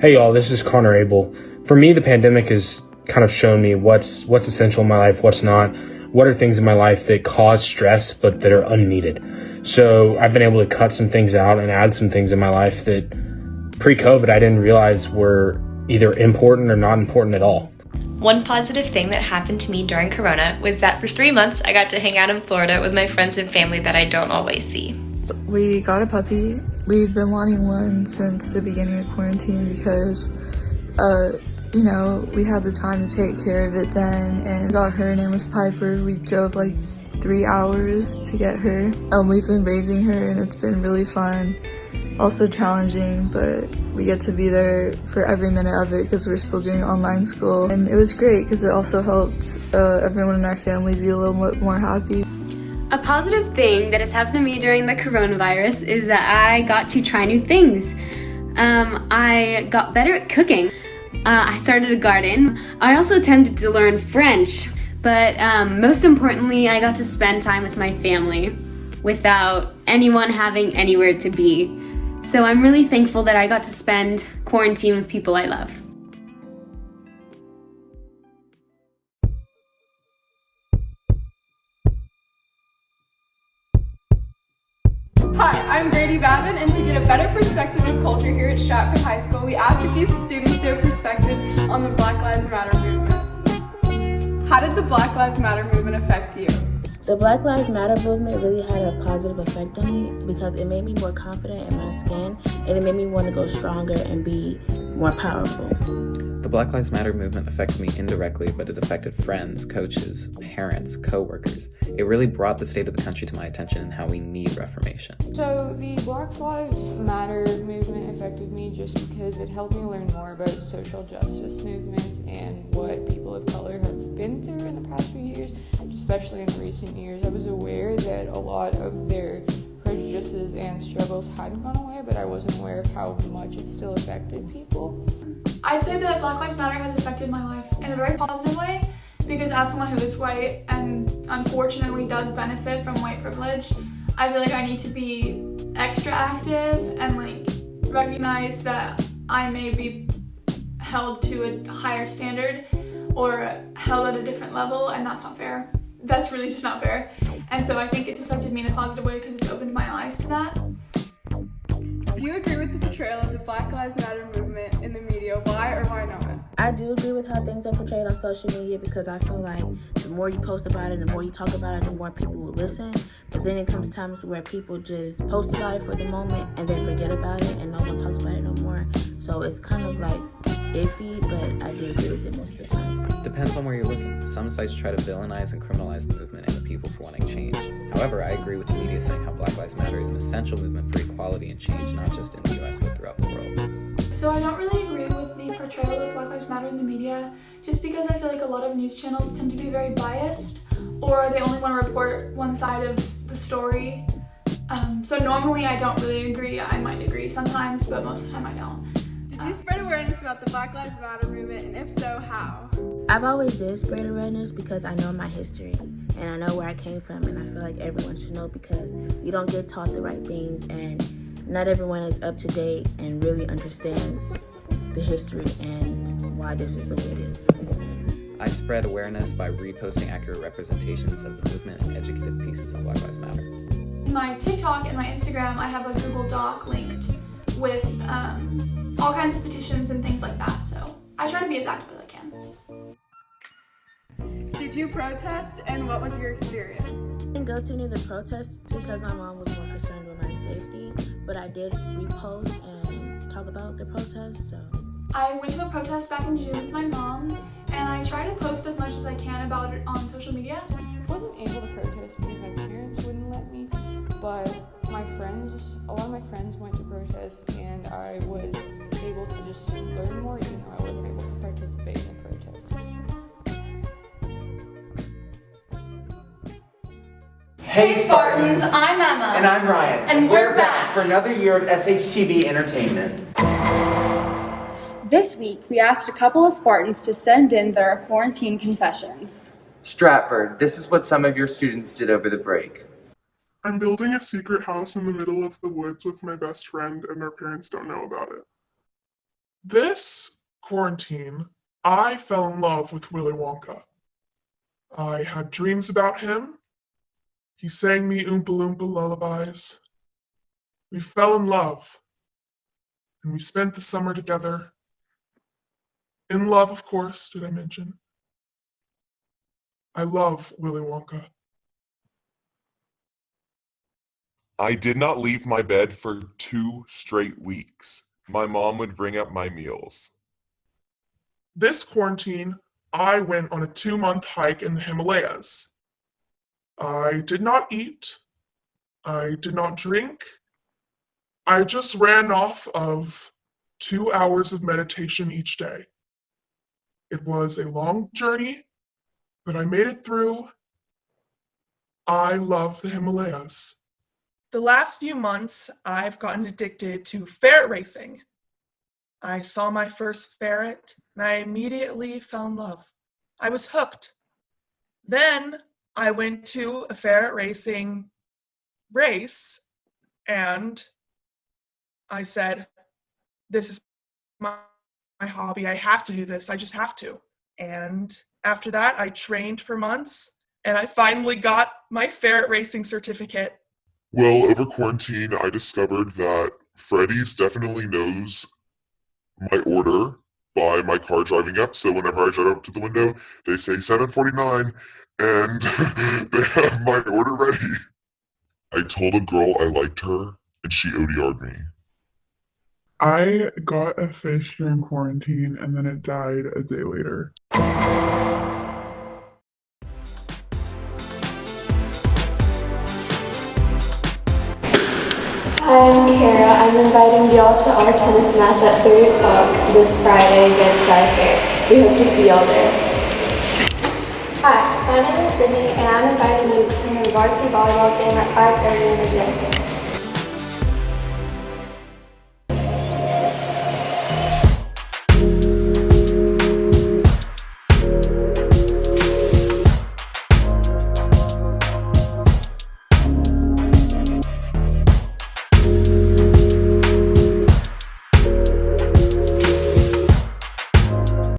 Hey y'all, this is Connor Abel. For me, the pandemic has kind of shown me what's essential in my life, what's not. What are things in my life that cause stress but that are unneeded? So I've been able to cut some things out and add some things in my life that pre-COVID I didn't realize were either important or not important at all. One positive thing that happened to me during Corona was that for 3 months I got to hang out in Florida with my friends and family that I don't always see. We got a puppy. We've been wanting one since the beginning of quarantine because, we had the time to take care of it then, and got her. Her name was Piper. We drove like 3 hours to get her. We've been raising her and it's been really fun. Also challenging, but we get to be there for every minute of it because we're still doing online school. And it was great because it also helped everyone in our family be a little bit more happy. A positive thing that has happened to me during the coronavirus is that I got to try new things. I got better at cooking. I started a garden. I also attempted to learn French, but most importantly, I got to spend time with my family without anyone having anywhere to be. So I'm really thankful that I got to spend quarantine with people I love. Hi, I'm Grady Babin, and to get a better perspective of culture here at Stratford High School, we asked a few students their perspectives on the Black Lives Matter movement. How did the Black Lives Matter movement affect you? The Black Lives Matter movement really had a positive effect on me because it made me more confident in my skin, and it made me want to go stronger and be more powerful. The Black Lives Matter movement affected me indirectly, but it affected friends, coaches, parents, co-workers. It really brought the state of the country to my attention and how we need reformation. So the Black Lives Matter movement affected me just because it helped me learn more about social justice movements and what people of color have been through in the past few years, especially in recent years. I was aware that a lot of their prejudices and struggles hadn't gone away, but I wasn't aware of how much it still affected people. I'd say that Black Lives Matter has affected my life in a very positive way because as someone who is white and unfortunately does benefit from white privilege, I feel like I need to be extra active and recognize that I may be held to a higher standard or held at a different level, and that's not fair. That's really just not fair. And so I think it's affected me in a positive way because it's opened my eyes to that. Do you agree with the portrayal of the Black Lives Matter movement in the media? Why or why not? I do agree with how things are portrayed on social media because I feel like the more you post about it, the more you talk about it, the more people will listen. But then it comes times where people just post about it for the moment and then forget about it and no one talks about it no more. So it's kind of iffy, but I do agree with it most of the time. Depends on where you're looking. Some sites try to villainize and criminalize the movement and the people for wanting change. However, I agree with the media saying how Black Lives Matter is an essential movement for equality and change, not just in the US, but throughout the world. So I don't really agree with the portrayal of Black Lives Matter in the media, just because I feel like a lot of news channels tend to be very biased, or they only want to report one side of the story. So normally I don't really agree. I might agree sometimes, but most of the time I don't. Did you spread awareness about the Black Lives Matter movement, and if so, how? I've always did spread awareness because I know my history and I know where I came from, and I feel like everyone should know because you don't get taught the right things and not everyone is up to date and really understands the history and why this is the way it is. I spread awareness by reposting accurate representations of the movement and educative pieces on Black Lives Matter. In my TikTok and my Instagram, I have a Google Doc linked with all kinds of petitions and things like that, so I try to be as active as I can. Did you protest, and what was your experience? I didn't go to any of the protests because my mom was more concerned with my safety, but I did repost and talk about the protests, so. I went to a protest back in June with my mom, and I try to post as much as I can about it on social media. I wasn't able to protest because my parents wouldn't let me, but a lot of my friends went to protest, and I was able to just learn more even though I wasn't able to participate in the protests. Hey Spartans! I'm Emma. And I'm Ryan. And we're back for another year of SHTV entertainment. This week, we asked a couple of Spartans to send in their quarantine confessions. Stratford, this is what some of your students did over the break. I'm building a secret house in the middle of the woods with my best friend, and our parents don't know about it. This quarantine, I fell in love with Willy Wonka. I had dreams about him. He sang me Oompa Loompa lullabies. We fell in love, and we spent the summer together. In love, of course, did I mention? I love Willy Wonka. I did not leave my bed for 2 straight weeks. My mom would bring up my meals. This quarantine, I went on a 2-month hike in the Himalayas. I did not eat. I did not drink. I just ran off of 2 hours of meditation each day. It was a long journey, but I made it through. I love the Himalayas. The last few months, I've gotten addicted to ferret racing. I saw my first ferret, and I immediately fell in love. I was hooked. Then I went to a ferret racing race, and I said, this is my hobby. I have to do this. I just have to. And after that, I trained for months, and I finally got my ferret racing certificate. Well, over quarantine, I discovered that Freddy's definitely knows my order by my car driving up. So whenever I drive up to the window, they say 7:49, and they have my order ready. I told a girl I liked her, and she ODR'd me. I got a fish during quarantine, and then it died a day later. Hi, I'm Kara. I'm inviting y'all to our tennis match at 3 o'clock this Friday against Cypher. We hope to see y'all there. Hi, my name is Sydney, and I'm inviting you to our varsity volleyball game at 5:30 in the day.